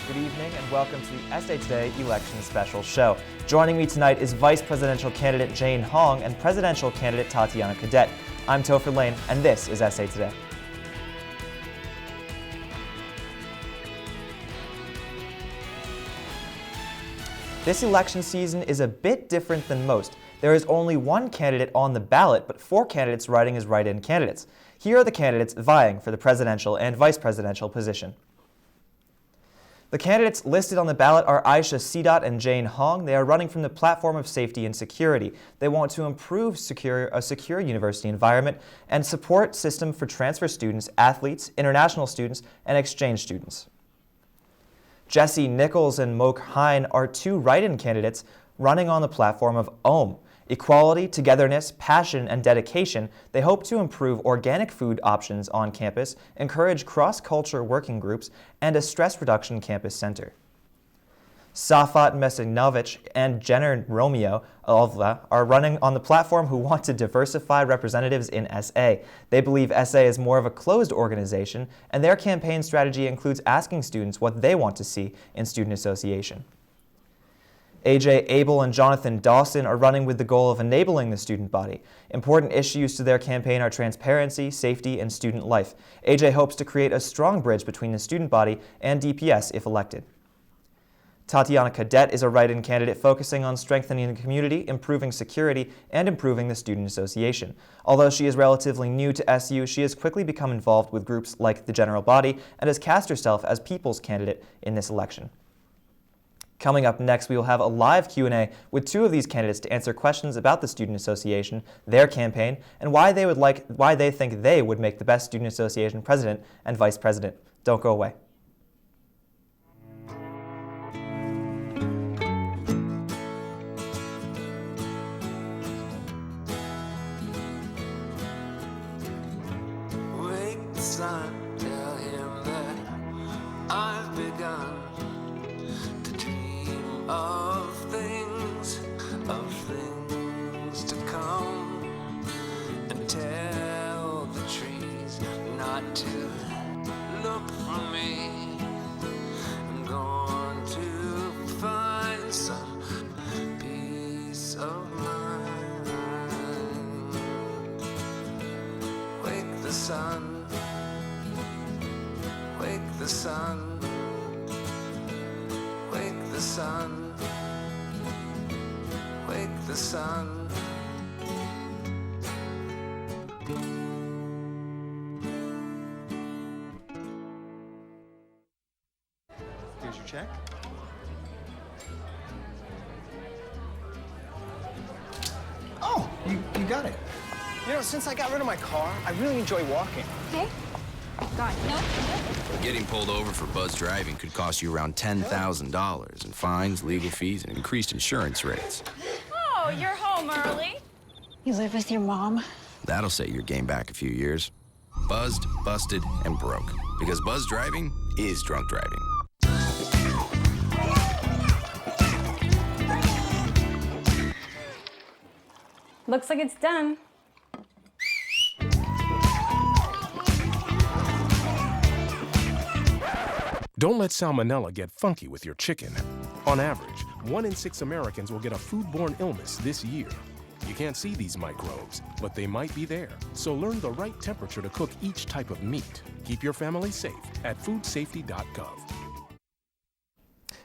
Good evening and welcome to the SA Today Election Special Show. Joining me tonight is Vice Presidential candidate Jane Hong and Presidential candidate Tatiana Cadet. I'm Topher Lane and this is SA Today. This election season is a bit different than most. There is only one candidate on the ballot, but 4 candidates running as write-in candidates. Here are the candidates vying for the presidential and vice presidential position. The candidates listed on the ballot are Aisha Sidat and Jane Hong. They are running from the platform of safety and security. They want to improve a secure university environment and support system for transfer students, athletes, international students, and exchange students. Jesse Nichols and Moke Hine are 2 write-in candidates running on the platform of OHM. Equality, togetherness, passion, and dedication. They hope to improve organic food options on campus, encourage cross-culture working groups, and a stress reduction campus center. Safat Mesinovich and Jenner Romeo Olva are running on the platform who want to diversify representatives in SA. They believe SA is more of a closed organization, and their campaign strategy includes asking students what they want to see in student association. AJ Abel and Jonathan Dawson are running with the goal of enabling the student body. Important issues to their campaign are transparency, safety, and student life. AJ hopes to create a strong bridge between the student body and DPS if elected. Tatiana Cadet is a write-in candidate focusing on strengthening the community, improving security, and improving the student association. Although she is relatively new to SU, she has quickly become involved with groups like the general body and has cast herself as people's candidate in this election. Coming up next, we will have a live Q&A with 2 of these candidates to answer questions about the Student Association, their campaign, and why they think they would make the best Student Association president and vice president. Don't go away. Wake the sun, tell him that I've begun of things to come, and tell the trees not to look for me. I'm going to find some peace of mind. Wake the sun, wake the sun, wake the sun, wake the sun. Here's your check. Oh, you got it. You know, since I got rid of my car, I really enjoy walking. Okay. Got it. No. Getting pulled over for buzz driving could cost you around $10,000 in fines, legal fees, and increased insurance rates. Oh, you're home early. You live with your mom? That'll set your game back a few years. Buzzed, busted, and broke. Because buzz driving is drunk driving. Looks like it's done. Don't let salmonella get funky with your chicken. On average, 1 in 6 Americans will get a foodborne illness this year. You can't see these microbes, but they might be there. So learn the right temperature to cook each type of meat. Keep your family safe at foodsafety.gov.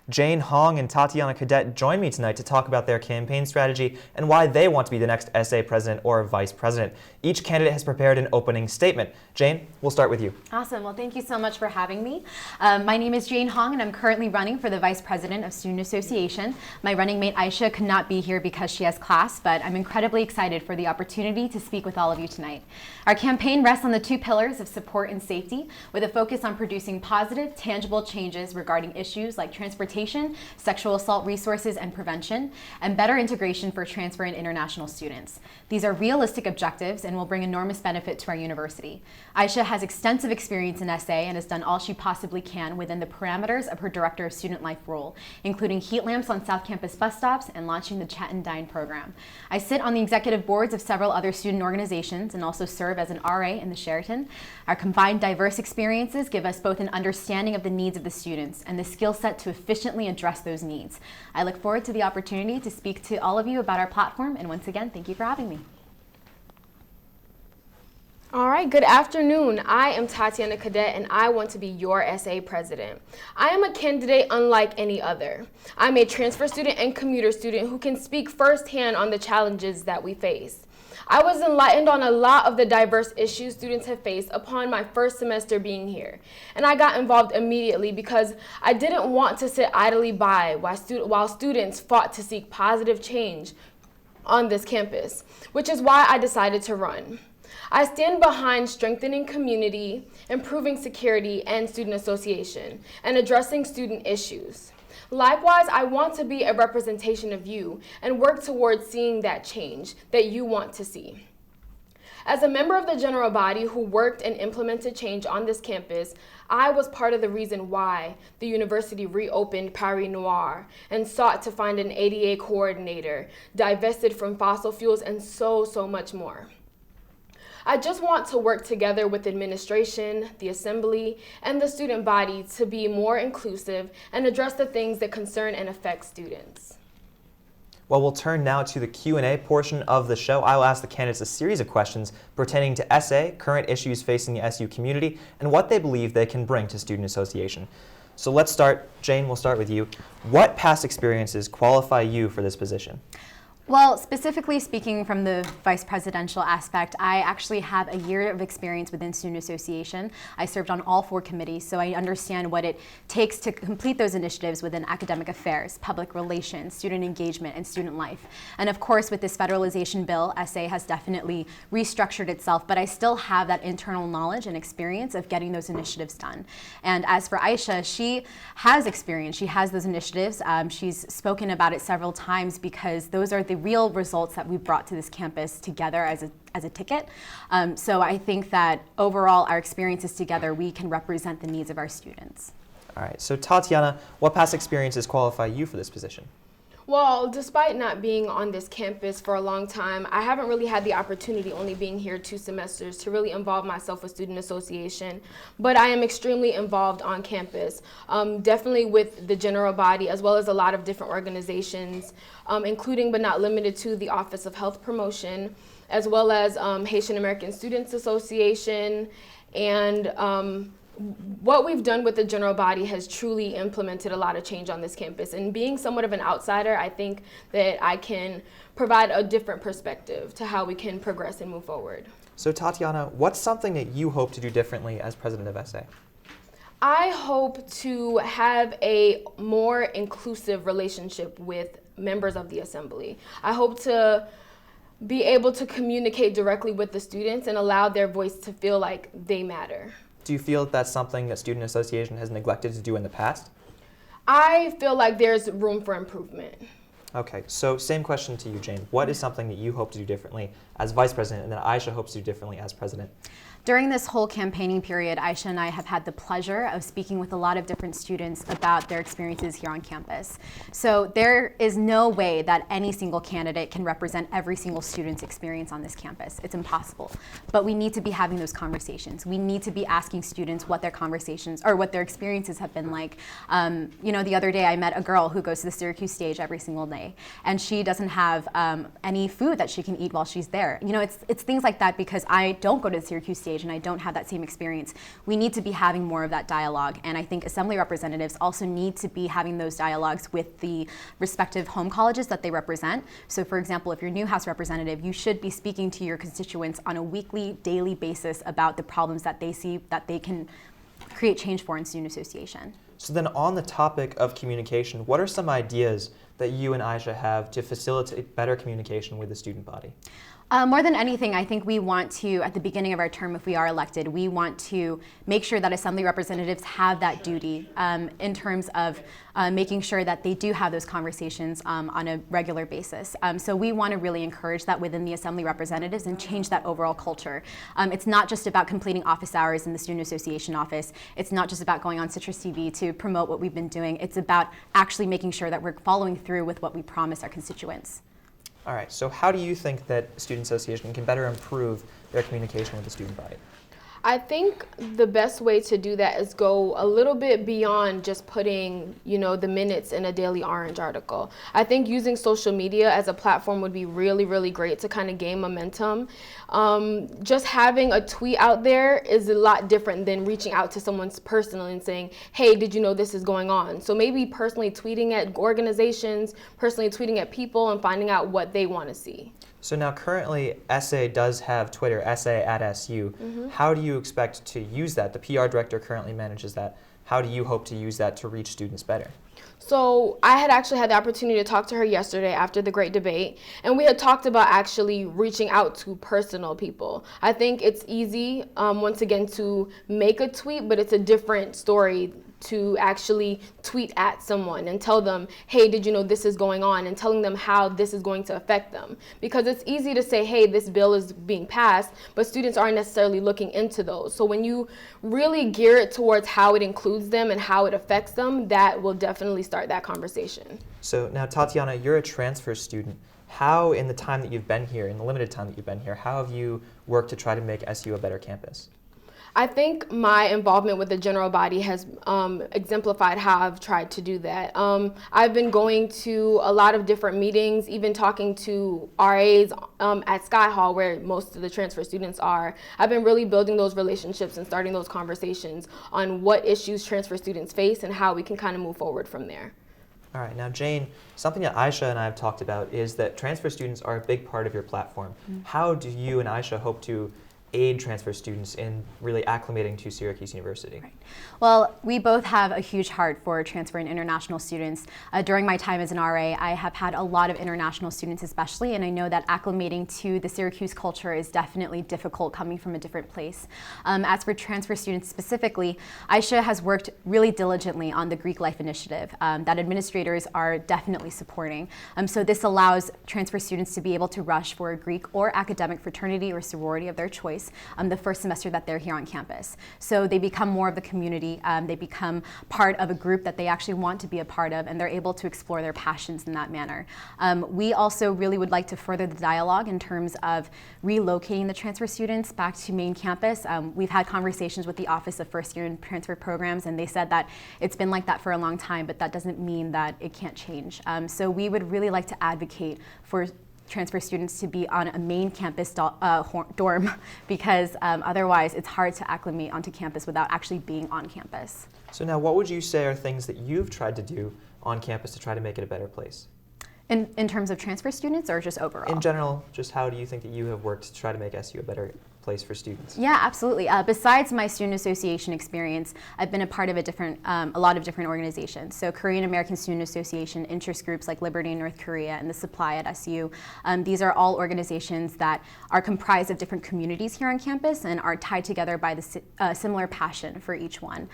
Jane Hong and Tatiana Cadet join me tonight to talk about their campaign strategy and why they want to be the next SA president or vice president. Each candidate has prepared an opening statement. Jane, we'll start with you. Awesome. Well, thank you so much for having me. My name is Jane Hong, and I'm currently running for the vice president of Student Association. My running mate Aisha could not be here because she has class, but I'm incredibly excited for the opportunity to speak with all of you tonight. Our campaign rests on the 2 pillars of support and safety, with a focus on producing positive, tangible changes regarding issues like transportation, transportation, sexual assault resources and prevention, and better integration for transfer and international students. These are realistic objectives and will bring enormous benefit to our university. Aisha has extensive experience in SA and has done all she possibly can within the parameters of her Director of Student Life role, including heat lamps on South Campus bus stops and launching the Chat and Dine program. I sit on the executive boards of several other student organizations and also serve as an RA in the Sheraton. Our combined diverse experiences give us both an understanding of the needs of the students and the skill set to efficiently address those needs. I look forward to the opportunity to speak to all of you about our platform, and once again, thank you for having me. All right, good afternoon. I am Tatiana Cadet and I want to be your SA president. I am a candidate unlike any other. I'm a transfer student and commuter student who can speak firsthand on the challenges that we face. I was enlightened on a lot of the diverse issues students have faced upon my first semester being here. And I got involved immediately because I didn't want to sit idly by while students fought to seek positive change on this campus, which is why I decided to run. I stand behind strengthening community, improving security and student association, and addressing student issues. Likewise, I want to be a representation of you and work towards seeing that change that you want to see. As a member of the general body who worked and implemented change on this campus, I was part of the reason why the university reopened Paris Noir and sought to find an ADA coordinator, divested from fossil fuels, and so much more. I just want to work together with administration, the assembly, and the student body to be more inclusive and address the things that concern and affect students. Well, we'll turn now to the Q&A portion of the show. I will ask the candidates a series of questions pertaining to SA, current issues facing the SU community, and what they believe they can bring to student association. So let's start. Jane, we'll start with you. What past experiences qualify you for this position? Well, specifically speaking from the vice presidential aspect, I actually have a year of experience within Student Association. I served on all 4 committees, so I understand what it takes to complete those initiatives within academic affairs, public relations, student engagement, and student life. And of course, with this federalization bill, SA has definitely restructured itself, but I still have that internal knowledge and experience of getting those initiatives done. And as for Aisha, she has experience. She has those initiatives. She's spoken about it several times because those are the real results that we brought to this campus together as a ticket. So I think that overall our experiences together, we can represent the needs of our students. All right, so Tatiana, what past experiences qualify you for this position? Well, despite not being on this campus for a long time, I haven't really had the opportunity, only being here 2 semesters, to really involve myself with Student Association. But I am extremely involved on campus, definitely with the general body, as well as a lot of different organizations, including but not limited to the Office of Health Promotion, as well as Haitian American Students Association, and what we've done with the general body has truly implemented a lot of change on this campus. And being somewhat of an outsider, I think that I can provide a different perspective to how we can progress and move forward. So Tatiana, what's something that you hope to do differently as president of SA? I hope to have a more inclusive relationship with members of the assembly. I hope to be able to communicate directly with the students and allow their voice to feel like they matter. Do you feel that that's something that Student Association has neglected to do in the past? I feel like there's room for improvement. Okay, so same question to you, Jane. What is something that you hope to do differently as vice president and that Aisha hopes to do differently as president? During this whole campaigning period, Aisha and I have had the pleasure of speaking with a lot of different students about their experiences here on campus. So there is no way that any single candidate can represent every single student's experience on this campus. It's impossible. But we need to be having those conversations. We need to be asking students what their conversations or what their experiences have been like. You know, the other day I met a girl who goes to the Syracuse stage every single day, and she doesn't have any food that she can eat while she's there. You know, it's things like that because I don't go to the Syracuse stage and I don't have that same experience. We need to be having more of that dialogue, and I think assembly representatives also need to be having those dialogues with the respective home colleges that they represent. So for example, if you're a Newhouse representative, you should be speaking to your constituents on a weekly, daily basis about the problems that they see that they can create change for in Student Association. So then on the topic of communication, what are some ideas that you and Aisha have to facilitate better communication with the student body? More than anything, I think we want to, at the beginning of our term, if we are elected, we want to make sure that Assembly representatives have that duty in terms of making sure that they do have those conversations on a regular basis. So we want to really encourage that within the Assembly representatives and change that overall culture. It's not just about completing office hours in the Student Association office. It's not just about going on CitrusTV to promote what we've been doing. It's about actually making sure that we're following through with what we promise our constituents. All right, so how do you think that Student Association can better improve their communication with the student body? I think the best way to do that is go a little bit beyond just putting, the minutes in a Daily Orange article. I think using social media as a platform would be really, really great to kind of gain momentum. Just having a tweet out there is a lot different than reaching out to someone personally and saying, hey, did you know this is going on? So maybe personally tweeting at organizations, personally tweeting at people and finding out what they want to see. So now currently SA does have Twitter, SA@SU. How do you expect to use that? The PR director currently manages that. How do you hope to use that to reach students better? So I had actually had the opportunity to talk to her yesterday after the great debate, and we had talked about actually reaching out to personal people. I think it's easy, once again, to make a tweet, but it's a different story to actually tweet at someone and tell them, hey, did you know this is going on, and telling them how this is going to affect them. Because it's easy to say, hey, this bill is being passed, but students aren't necessarily looking into those. So when you really gear it towards how it includes them and how it affects them, that will definitely start that conversation. So now, Tatiana, you're a transfer student. How, in the time that you've been here, in the limited time that you've been here, how have you worked to try to make SU a better campus? I think my involvement with the general body has exemplified how I've tried to do that. I've been going to a lot of different meetings, even talking to RAs at Sky Hall, where most of the transfer students are. I've been really building those relationships and starting those conversations on what issues transfer students face and how we can kind of move forward from there. All right, now Jane, something that Aisha and I have talked about is that transfer students are a big part of your platform. How do you and Aisha hope to aid transfer students in really acclimating to Syracuse University? Right. Well, we both have a huge heart for transfer and international students. During my time as an RA, I have had a lot of international students especially, and I know that acclimating to the Syracuse culture is definitely difficult coming from a different place. As for transfer students specifically, Aisha has worked really diligently on the Greek Life Initiative that administrators are definitely supporting. So this allows transfer students to be able to rush for a Greek or academic fraternity or sorority of their choice the first semester that they're here on campus. So they become more of the community, they become part of a group that they actually want to be a part of, and they're able to explore their passions in that manner. We also really would like to further the dialogue in terms of relocating the transfer students back to main campus. We've had conversations with the Office of First Year and Transfer Programs, and they said that it's been like that for a long time, but that doesn't mean that it can't change. So we would really like to advocate for transfer students to be on a main campus dorm because otherwise it's hard to acclimate onto campus without actually being on campus. So now what would you say are things that you've tried to do on campus to try to make it a better place? In terms of transfer students or just overall? In general, just how do you think that you have worked to try to make SU a better place for students? Yeah, absolutely. Besides my student association experience, I've been a part of a lot of different organizations. So Korean American Student Association, interest groups like Liberty in North Korea and the Supply at SU. These are all organizations that are comprised of different communities here on campus and are tied together by the similar passion for each one.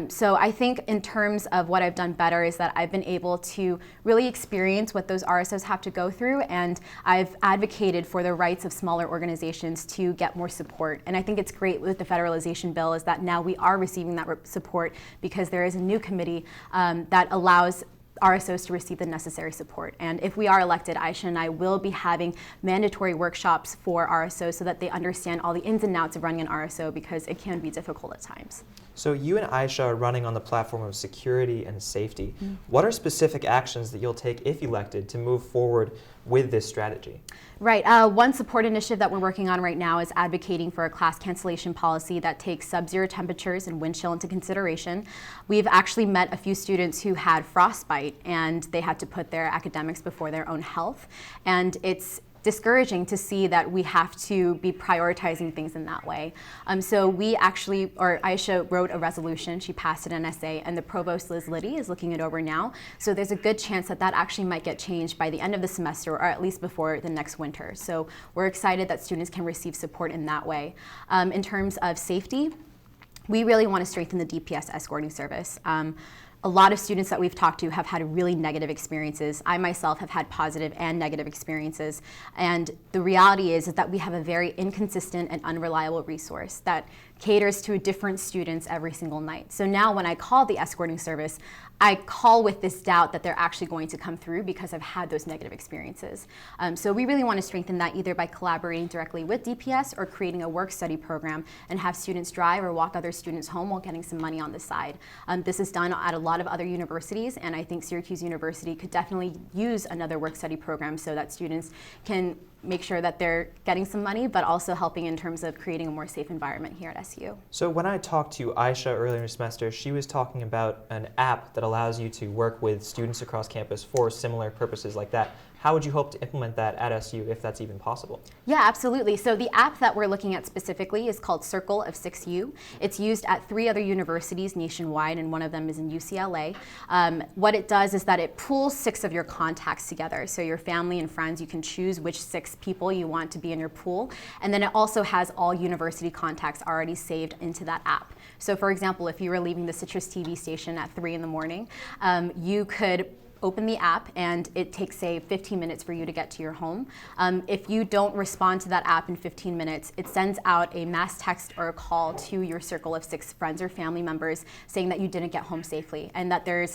So I think in terms of what I've done better is that I've been able to really experience what those RSOs have to go through, and I've advocated for the rights of smaller organizations to get more support. And I think it's great with the federalization bill is that now we are receiving that support because there is a new committee that allows RSOs to receive the necessary support. And if we are elected, Aisha and I will be having mandatory workshops for RSOs so that they understand all the ins and outs of running an RSO because it can be difficult at times. So you and Aisha are running on the platform of security and safety. What are specific actions that you'll take if elected to move forward with this strategy? Right. One support initiative that we're working on right now is advocating for a class cancellation policy that takes sub-zero temperatures and wind chill into consideration. We've actually met a few students who had frostbite and they had to put their academics before their own health. And it's discouraging to see that we have to be prioritizing things in that way. So Aisha wrote a resolution, she passed it in SA, and the provost, Liz Liddy, is looking it over now. So there's a good chance that that actually might get changed by the end of the semester, or at least before the next winter. So we're excited that students can receive support in that way. In terms of safety, we really want to strengthen the DPS escorting service. A lot of students that we've talked to have had really negative experiences. I myself have had positive and negative experiences. And the reality is that we have a very inconsistent and unreliable resource that caters to different students every single night. So now when I call the escorting service, I call with this doubt that they're actually going to come through because I've had those negative experiences. So we really want to strengthen that either by collaborating directly with DPS or creating a work-study program and have students drive or walk other students home while getting some money on the side. This is done at a lot of other universities, and I think Syracuse University could definitely use another work-study program so that students can make sure that they're getting some money, but also helping in terms of creating a more safe environment here at SU. So when I talked to Aisha earlier in the semester, she was talking about an app that allows you to work with students across campus for similar purposes like that. How would you hope to implement that at SU, if that's even possible? Yeah, absolutely. So the app that we're looking at specifically is called Circle of 6U. It's used at 3 other universities nationwide, and one of them is in UCLA. What it does is that it pools 6 of your contacts together. So your family and friends, you can choose which 6 people you want to be in your pool. And then it also has all university contacts already saved into that app. So for example, if you were leaving the CitrusTV station at 3 in the morning, you could open the app, and it takes, say, 15 minutes for you to get to your home. If you don't respond to that app in 15 minutes, it sends out a mass text or a call to your circle of 6 friends or family members saying that you didn't get home safely and that there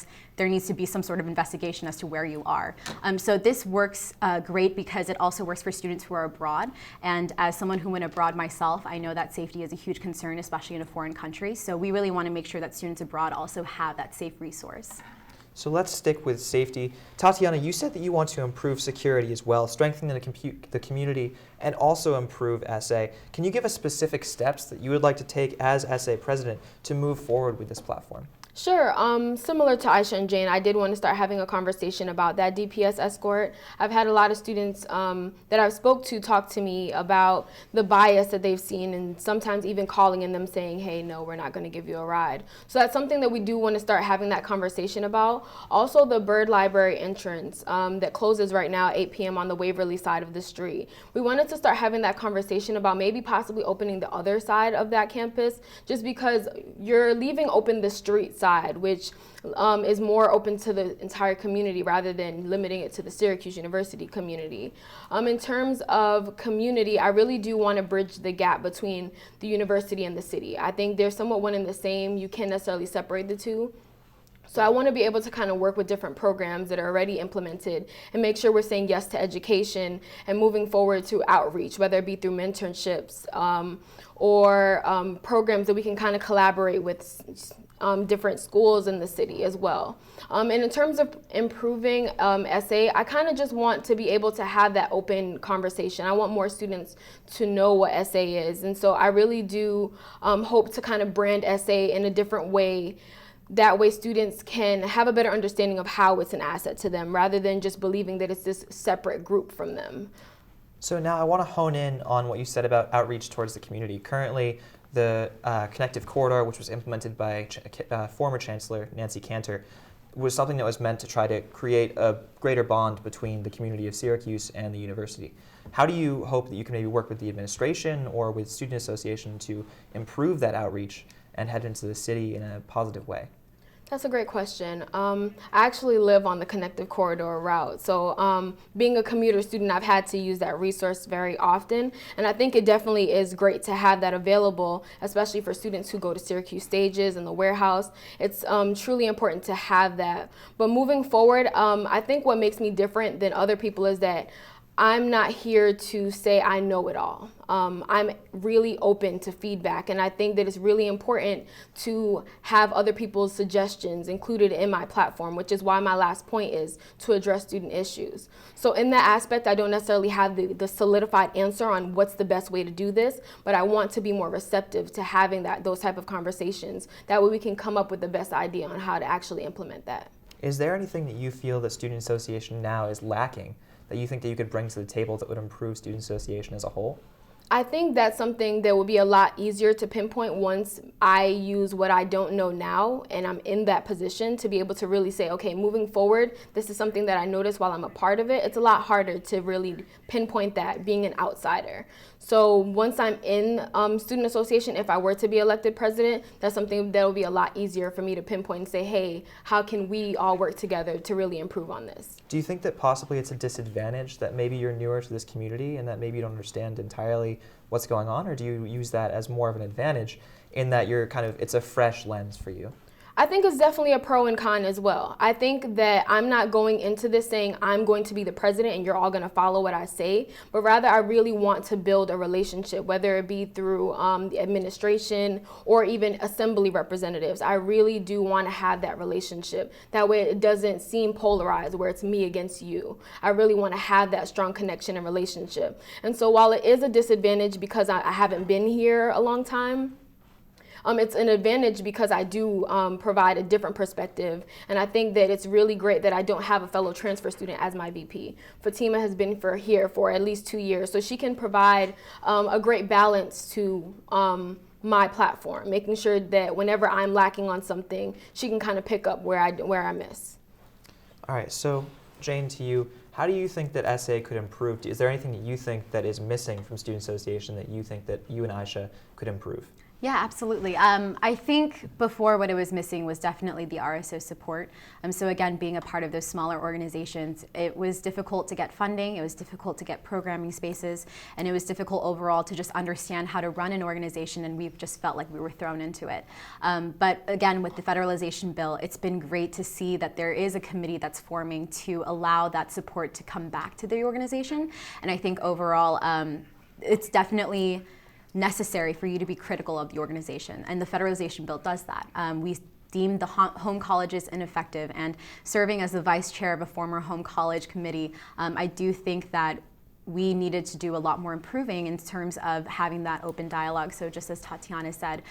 needs to be some sort of investigation as to where you are. So this works great because it also works for students who are abroad. And as someone who went abroad myself, I know that safety is a huge concern, especially in a foreign country. So we really want to make sure that students abroad also have that safe resource. So let's stick with safety. Tatiana, you said that you want to improve security as well, strengthen the community, and also improve SA. Can you give us specific steps that you would like to take as SA president to move forward with this platform? Sure. Similar to Aisha and Jane, I did want to start having a conversation about that DPS escort. I've had a lot of students that I've spoke to talk to me about the bias that they've seen, and sometimes even calling in them saying, hey, no, we're not going to give you a ride. So that's something that we do want to start having that conversation about. Also, the Bird Library entrance that closes right now at 8 p.m. on the Waverly side of the street. We wanted to start having that conversation about maybe possibly opening the other side of that campus, just because you're leaving open the street side, which is more open to the entire community rather than limiting it to the Syracuse University community. In terms of community, I really do want to bridge the gap between the university and the city. I think they're somewhat one and the same. You can't necessarily separate the two. So I want to be able to kind of work with different programs that are already implemented and make sure we're saying yes to education and moving forward to outreach, whether it be through mentorships or programs that we can kind of collaborate with different schools in the city as well. And in terms of improving SA, I kind of just want to be able to have that open conversation. I want more students to know what SA is. And so I really do hope to kind of brand SA in a different way. That way students can have a better understanding of how it's an asset to them rather than just believing that it's this separate group from them. So now I want to hone in on what you said about outreach towards the community. Currently, the connective corridor, which was implemented by former Chancellor Nancy Cantor, was something that was meant to try to create a greater bond between the community of Syracuse and the university. How do you hope that you can maybe work with the administration or with student association to improve that outreach and head into the city in a positive way? That's a great question. I actually live on the connective corridor route. So being a commuter student, I've had to use that resource very often. And I think it definitely is great to have that available, especially for students who go to Syracuse Stages and the warehouse. It's truly important to have that. But moving forward, I think what makes me different than other people is that I'm not here to say I know it all. I'm really open to feedback, and I think that it's really important to have other people's suggestions included in my platform, which is why my last point is to address student issues. So in that aspect, I don't necessarily have the solidified answer on what's the best way to do this, but I want to be more receptive to having those type of conversations. That way we can come up with the best idea on how to actually implement that. Is there anything that you feel that Student Association now is lacking that you think that you could bring to the table that would improve Student Association as a whole? I think that's something that will be a lot easier to pinpoint once I use what I don't know now and I'm in that position to be able to really say, okay, moving forward, this is something that I noticed while I'm a part of it. It's a lot harder to really pinpoint that being an outsider. So once I'm in Student Association, if I were to be elected president, that's something that will be a lot easier for me to pinpoint and say, hey, how can we all work together to really improve on this? Do you think that possibly it's a disadvantage that maybe you're newer to this community and that maybe you don't understand entirely what's going on, or do you use that as more of an advantage in that you're it's a fresh lens for you? I think it's definitely a pro and con as well. I think that I'm not going into this saying I'm going to be the president and you're all going to follow what I say, but rather I really want to build a relationship, whether it be through the administration or even assembly representatives. I really do want to have that relationship. That way it doesn't seem polarized where it's me against you. I really want to have that strong connection and relationship. And so while it is a disadvantage because I haven't been here a long time, it's an advantage because I do provide a different perspective, and I think that it's really great that I don't have a fellow transfer student as my VP. Fatima has been here for at least 2 years, so she can provide a great balance to my platform, making sure that whenever I'm lacking on something, she can kind of pick up where I miss. All right, so Jane, to you, how do you think that SA could improve? Is there anything that you think that is missing from Student Association that you think that you and Aisha could improve? Yeah, absolutely. I think before what it was missing was definitely the RSO support. So again, being a part of those smaller organizations, it was difficult to get funding, it was difficult to get programming spaces, and it was difficult overall to just understand how to run an organization, and we've just felt like we were thrown into it. But again, with the federalization bill, it's been great to see that there is a committee that's forming to allow that support to come back to the organization. And I think overall, it's definitely necessary for you to be critical of the organization, and the federalization bill does that. We deemed the home colleges ineffective, and serving as the vice chair of a former home college committee, I do think that we needed to do a lot more improving in terms of having that open dialogue. So just as Tatiana said,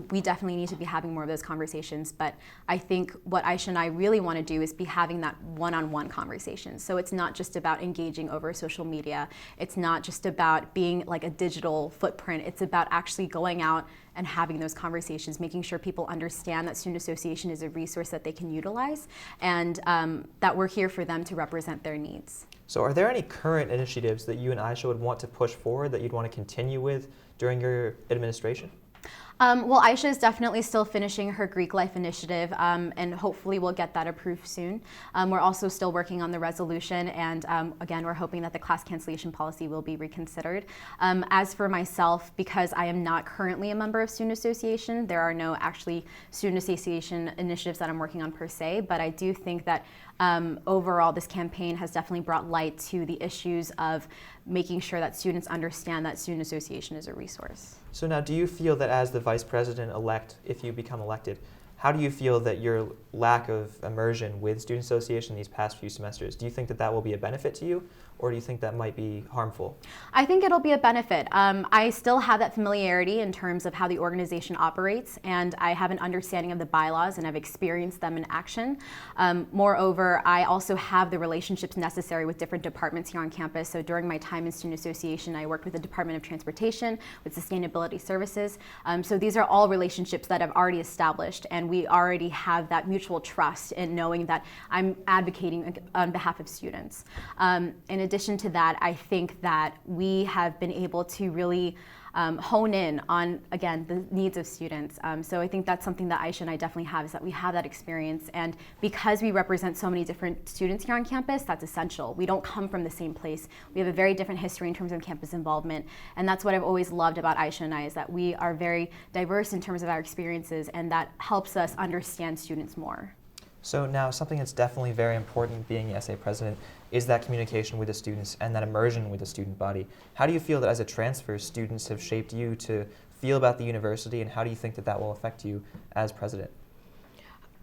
we definitely need to be having more of those conversations, but I think what Aisha and I really want to do is be having that one-on-one conversation. So it's not just about engaging over social media, it's not just about being like a digital footprint, it's about actually going out and having those conversations, making sure people understand that Student Association is a resource that they can utilize, and that we're here for them to represent their needs. So are there any current initiatives that you and Aisha would want to push forward that you'd want to continue with during your administration? Well, Aisha is definitely still finishing her Greek Life initiative, and hopefully we'll get that approved soon. We're also still working on the resolution, and again, we're hoping that the class cancellation policy will be reconsidered. As for myself, because I am not currently a member of Student Association, there are no actually Student Association initiatives that I'm working on per se, but I do think that overall this campaign has definitely brought light to the issues of making sure that students understand that Student Association is a resource. So now, do you feel that as the vice president-elect, if you become elected, how do you feel that your lack of immersion with Student Association these past few semesters, do you think that that will be a benefit to you, or do you think that might be harmful? I think it'll be a benefit. I still have that familiarity in terms of how the organization operates, and I have an understanding of the bylaws, and I've experienced them in action. Moreover, I also have the relationships necessary with different departments here on campus. So during my time in Student Association, I worked with the Department of Transportation, with Sustainability Services. So these are all relationships that I've already established, and we already have that mutual trust in knowing that I'm advocating on behalf of students. In addition to that, I think that we have been able to really hone in on, again, the needs of students. So I think that's something that Aisha and I definitely have, is that we have that experience. And because we represent so many different students here on campus, that's essential. We don't come from the same place. We have a very different history in terms of campus involvement. And that's what I've always loved about Aisha and I, is that we are very diverse in terms of our experiences, and that helps us understand students more. So now, something that's definitely very important being the SA president is that communication with the students and that immersion with the student body. How do you feel that as a transfer, students have shaped you to feel about the university, and how do you think that that will affect you as president?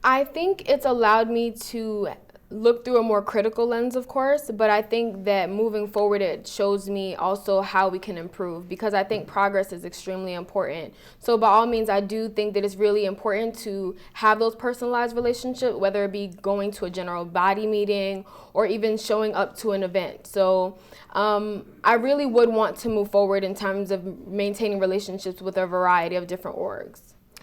I think it's allowed me to look through a more critical lens, of course, but I think that moving forward, it shows me also how we can improve, because I think progress is extremely important. So by all means, I do think that it's really important to have those personalized relationships, whether it be going to a general body meeting or even showing up to an event. So I really would want to move forward in terms of maintaining relationships with a variety of different orgs.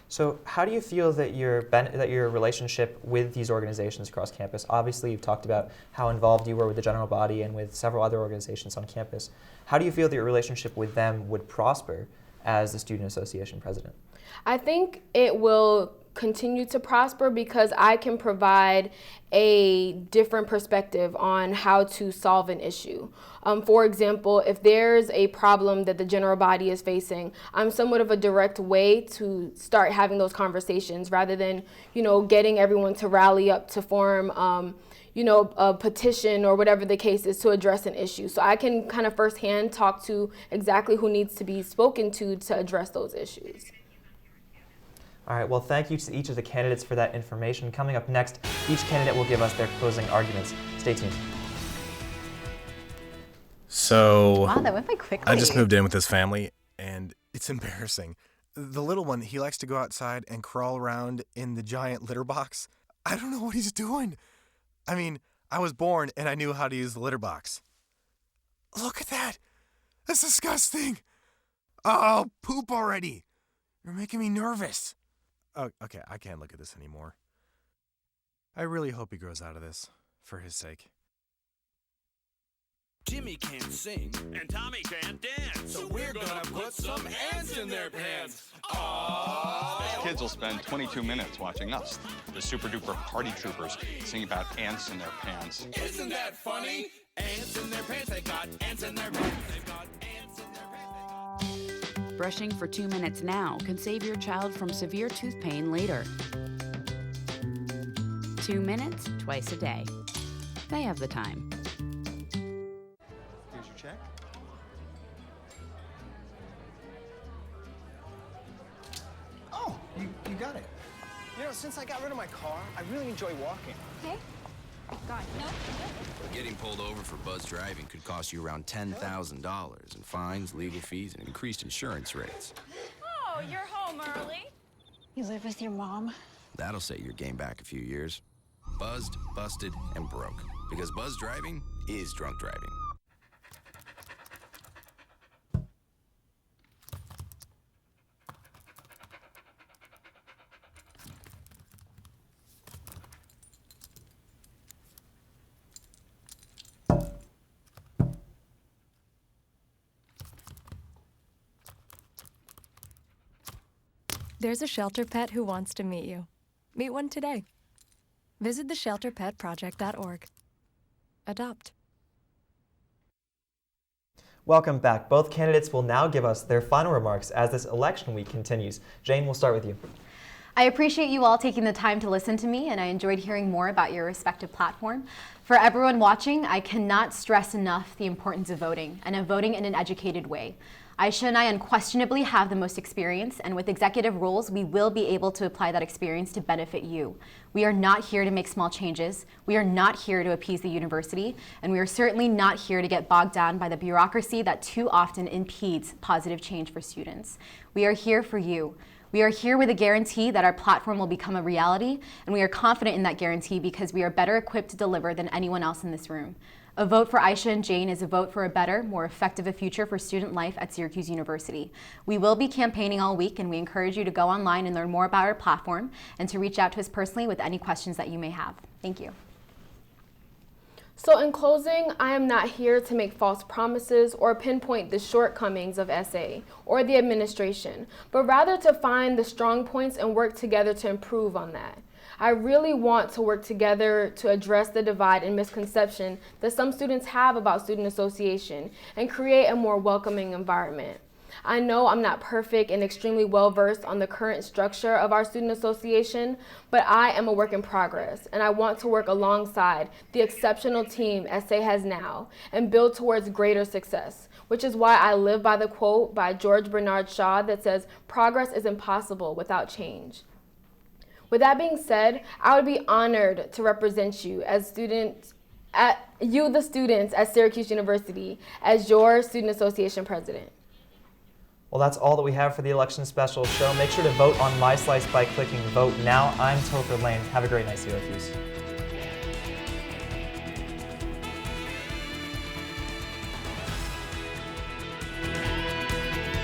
So how do you feel that your relationship with these organizations across campus, obviously you've talked about how involved you were with the general body and with several other organizations on campus. How do you feel that your relationship with them would prosper as the Student Association president? I think it will continue to prosper because I can provide a different perspective on how to solve an issue. For example, if there's a problem that the general body is facing, I'm somewhat of a direct way to start having those conversations rather than, getting everyone to rally up to form a petition or whatever the case is to address an issue. So I can kind of firsthand talk to exactly who needs to be spoken to address those issues. All right, well, thank you to each of the candidates for that information. Coming up next, each candidate will give us their closing arguments. Stay tuned. So, Wow, that went by quickly. I just moved in with his family, and it's embarrassing. The little one, he likes to go outside and crawl around in the giant litter box. I don't know what he's doing. I mean, I was born, and I knew how to use the litter box. Look at that. That's disgusting. Oh, poop already. You're making me nervous. Oh, okay, I can't look at this anymore. I really hope he grows out of this, for his sake. Jimmy can't sing, and Tommy can't dance, so we're gonna put some ants in their pants. Aww. Kids will spend 22 minutes watching us, the super duper party troopers, sing about ants in their pants. Isn't that funny? Ants in their pants, they got ants in their pants, they've got ants in their pants. Brushing for 2 minutes now can save your child from severe tooth pain later. 2 minutes, twice a day. They have the time. Here's your check. Oh, you got it. Since I got rid of my car, I really enjoy walking. Okay. God, no. Getting pulled over for buzz driving could cost you around $10,000 in fines, legal fees, and increased insurance rates. Oh, you're home early. You live with your mom? That'll set your game back a few years. Buzzed, busted, and broke. Because buzz driving is drunk driving. There's a shelter pet who wants to meet you. Meet one today. Visit theshelterpetproject.org. Adopt. Welcome back. Both candidates will now give us their final remarks as this election week continues. Jane, we'll start with you. I appreciate you all taking the time to listen to me, and I enjoyed hearing more about your respective platform. For everyone watching, I cannot stress enough the importance of voting, and of voting in an educated way. Aisha and I unquestionably have the most experience, and with executive roles, we will be able to apply that experience to benefit you. We are not here to make small changes. We are not here to appease the university, and we are certainly not here to get bogged down by the bureaucracy that too often impedes positive change for students. We are here for you. We are here with a guarantee that our platform will become a reality, and we are confident in that guarantee because we are better equipped to deliver than anyone else in this room. A vote for Aisha and Jane is a vote for a better, more effective future for student life at Syracuse University. We will be campaigning all week, and we encourage you to go online and learn more about our platform and to reach out to us personally with any questions that you may have. Thank you. So in closing, I am not here to make false promises or pinpoint the shortcomings of SA or the administration, but rather to find the strong points and work together to improve on that. I really want to work together to address the divide and misconception that some students have about student association and create a more welcoming environment. I know I'm not perfect and extremely well-versed on the current structure of our student association, but I am a work in progress, and I want to work alongside the exceptional team SA has now and build towards greater success, which is why I live by the quote by George Bernard Shaw that says, "Progress is impossible without change." With that being said, I would be honored to represent you as students at the students at Syracuse University as your Student Association President. Well, that's all that we have for the election special show. Make sure to vote on MySlice by clicking Vote Now. I'm Topher Lane. Have a great night, Syracuse.